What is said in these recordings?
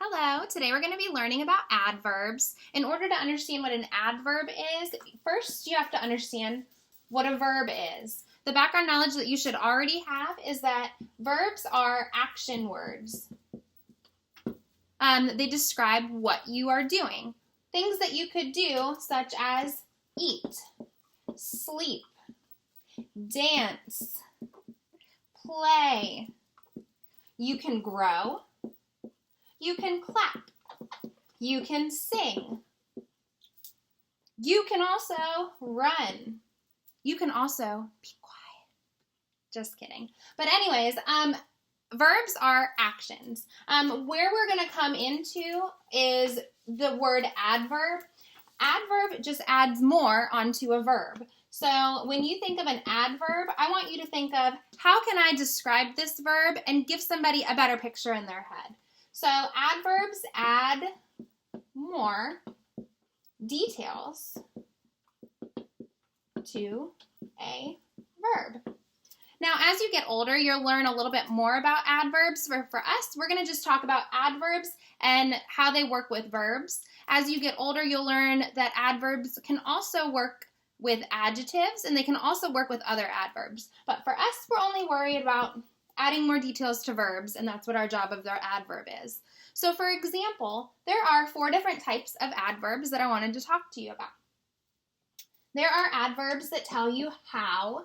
Hello, today we're going to be learning about adverbs. In order to understand what an adverb is, first you have to understand what a verb is. The background knowledge that you should already have is that verbs are action words. They describe what you are doing. Things that you could do, such as eat, sleep, dance, play. You can grow. You can clap. You can sing. You can also run. You can also be quiet. Just kidding. But anyways, verbs are actions. Where we're going to come into is the word adverb. Adverb just adds more onto a verb. So when you think of an adverb, I want you to think of how can I describe this verb and give somebody a better picture in their head. So adverbs add more details to a verb. Now, as you get older, you'll learn a little bit more about adverbs. For us, we're going to just talk about adverbs and how they work with verbs. As you get older, you'll learn that adverbs can also work with adjectives, and they can also work with other adverbs. But for us, we're only worried about adding more details to verbs, and that's what our job of our adverb is. So for example, there are 4 different types of adverbs that I wanted to talk to you about. There are adverbs that tell you how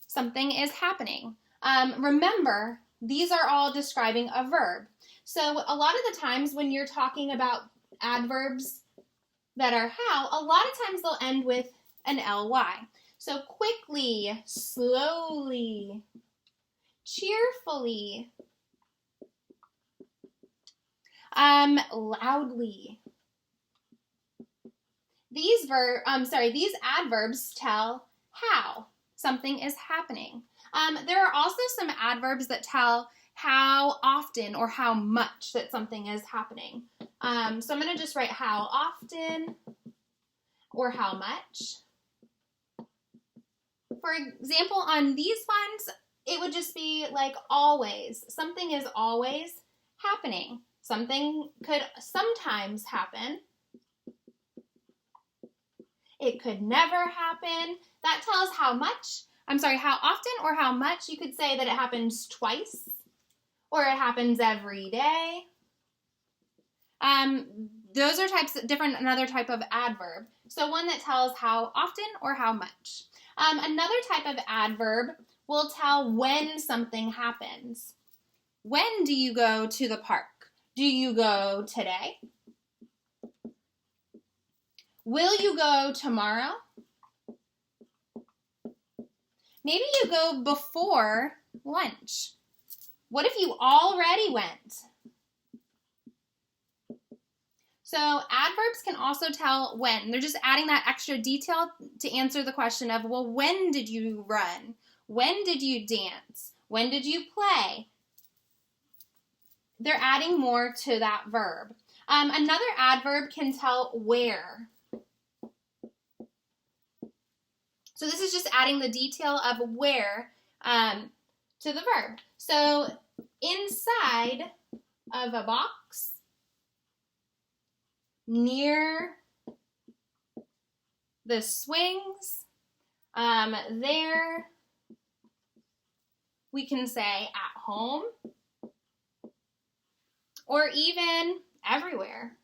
something is happening. Remember, these are all describing a verb. So a lot of the times when you're talking about adverbs that are how, a lot of times they'll end with an ly. So quickly, slowly, cheerfully, loudly. These adverbs tell how something is happening. There are also some adverbs that tell how often or how much that something is happening. So I'm going to just write how often or how much. For example, on these ones, it would just be like always. Something is always happening. Something could sometimes happen. It could never happen. That tells how often or how much. You could say that it happens twice or it happens every day. Those are another type of adverb. So one that tells how often or how much. Another type of adverb will tell when something happens. When do you go to the park? Do you go today? Will you go tomorrow? Maybe you go before lunch. What if you already went? So adverbs can also tell when. They're just adding that extra detail to answer the question of, well, when did you run? When did you dance? When did you play? They're adding more to that verb. Another adverb can tell where. So this is just adding the detail of where to the verb. So inside of a box, near the swings, there, we can say at home, or even everywhere.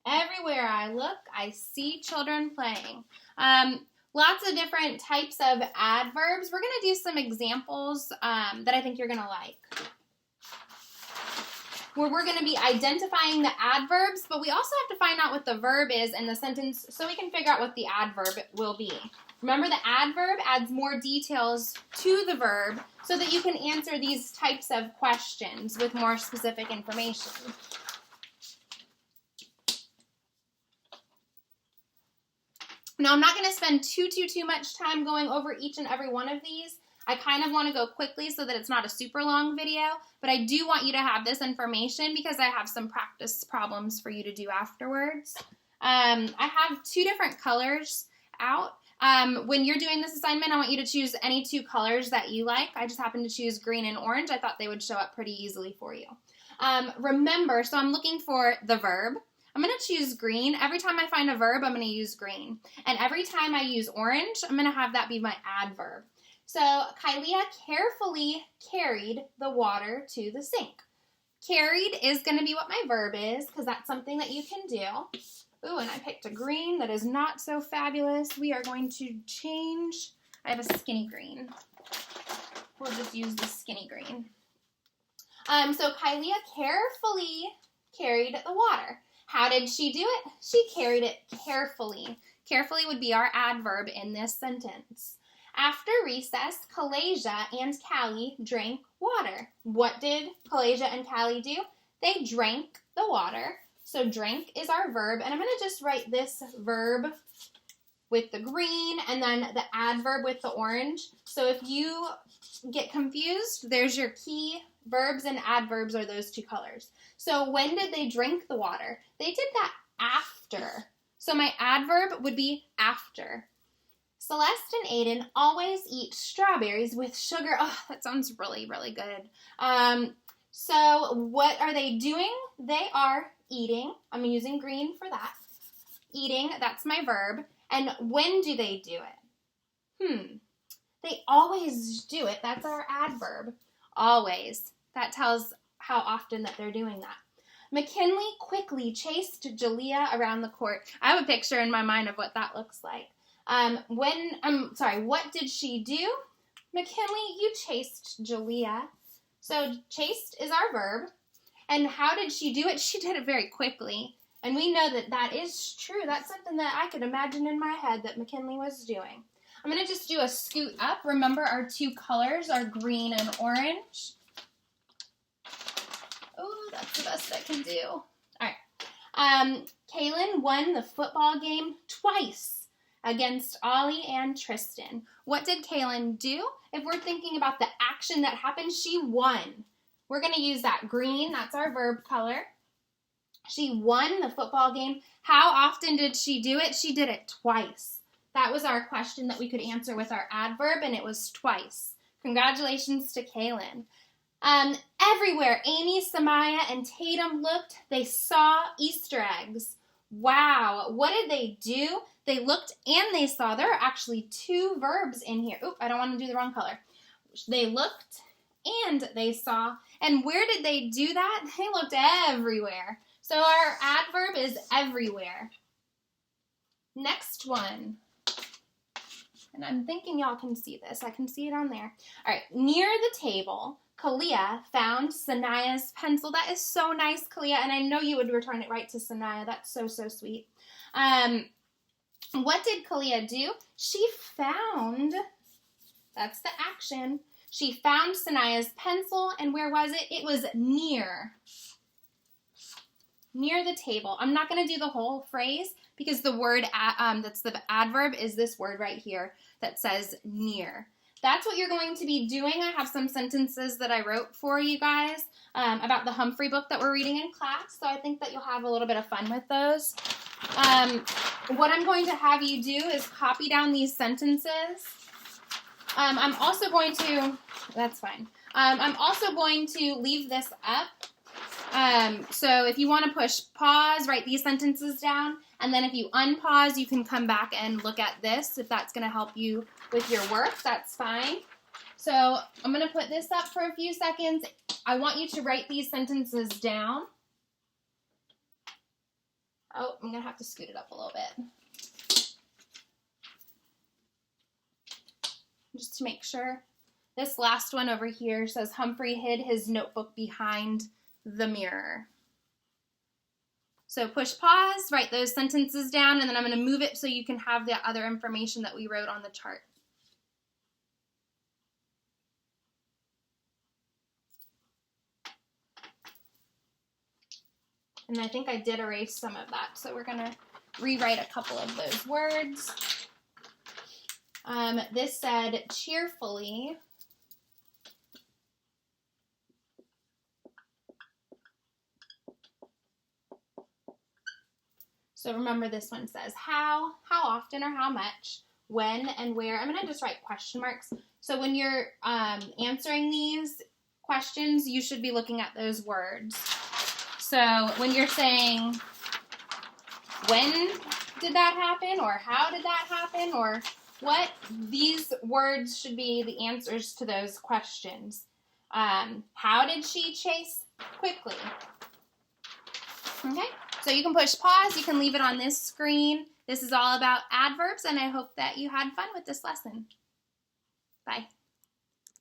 Everywhere I look, I see children playing. Lots of different types of adverbs. We're going to do some examples that I think you're going to like, where we're going to be identifying the adverbs, but we also have to find out what the verb is in the sentence so we can figure out what the adverb will be. Remember, the adverb adds more details to the verb so that you can answer these types of questions with more specific information. Now, I'm not going to spend too much time going over each and every one of these. I kind of want to go quickly so that it's not a super long video, but I do want you to have this information because I have some practice problems for you to do afterwards. I have 2 different colors out. When you're doing this assignment, I want you to choose any two colors that you like. I just happened to choose green and orange. I thought they would show up pretty easily for you. Remember, so I'm looking for the verb. I'm going to choose green. Every time I find a verb, I'm going to use green. And every time I use orange, I'm going to have that be my adverb. So Kylia carefully carried the water to the sink. Carried is going to be what my verb is because that's something that you can do. Ooh, and I picked a green that is not so fabulous. We are going to change. I have a skinny green. We'll just use the skinny green. So Kylia carefully carried the water. How did she do it? She carried it carefully. Carefully would be our adverb in this sentence. After recess, Kalasia and Callie drank water. What did Kalasia and Callie do? They drank the water. So drank is our verb, and I'm going to just write this verb with the green and then the adverb with the orange. So if you get confused, there's your key. Verbs and adverbs are those two colors. So when did they drink the water? They did that after. So my adverb would be after. Celeste and Aiden always eat strawberries with sugar. Oh, that sounds really, really good. So what are they doing? They are eating. I'm using green for that. Eating, that's my verb. And when do they do it? They always do it. That's our adverb. Always. That tells how often that they're doing that. McKinley quickly chased Jalea around the court. I have a picture in my mind of what that looks like. What did she do? McKinley, you chased Jalea. So chased is our verb. And how did she do it? She did it very quickly. And we know that that is true. That's something that I could imagine in my head that McKinley was doing. I'm going to just do a scoot up. Remember, our two colors are green and orange. Oh, that's the best I can do. All right. Kaylin won the football game twice against Ollie and Tristan. What did Kaylin do? If we're thinking about the action that happened, she won. We're going to use that green. That's our verb color. She won the football game. How often did she do it? She did it twice. That was our question that we could answer with our adverb, and it was twice. Congratulations to Kaylin. Everywhere Amy, Samaya, and Tatum looked, they saw Easter eggs. Wow. What did they do? They looked and they saw. There are actually two verbs in here. Oop, I don't want to do the wrong color. They looked and they saw. And where did they do that? They looked everywhere. So our adverb is everywhere. Next one. And I'm thinking y'all can see this. I can see it on there. All right. Near the table, Kalia found Sanaya's pencil. That is so nice, Kalia. And I know you would return it right to Sanaya. That's so, so sweet. What did Kalia do? She found, that's the action. She found Sanaya's pencil. And where was it? It was near the table. I'm not going to do the whole phrase because the word that's the adverb is this word right here that says near. That's what you're going to be doing. I have some sentences that I wrote for you guys about the Humphrey book that we're reading in class, so I think that you'll have a little bit of fun with those. What I'm going to have you do is copy down these sentences. I'm also going to, that's fine. I'm also going to leave this up. So if you want to push pause, write these sentences down, and then if you unpause, you can come back and look at this. If that's going to help you with your work, that's fine. So I'm going to put this up for a few seconds. I want you to write these sentences down. Oh, I'm going to have to scoot it up a little bit. Just to make sure. This last one over here says Humphrey hid his notebook behind the mirror. So push pause, write those sentences down, and then I'm going to move it so you can have the other information that we wrote on the chart. And I think I did erase some of that, so we're going to rewrite a couple of those words. This said cheerfully. So remember this one says how often, or how much. when and where. I'm going to just write question marks. So when you're answering these questions, you should be looking at those words. So when you're saying, when did that happen, or how did that happen, or what, these words should be the answers to those questions. How did she chase quickly? Okay, so you can push pause, you can leave it on this screen. This is all about adverbs, and I hope that you had fun with this lesson. Bye.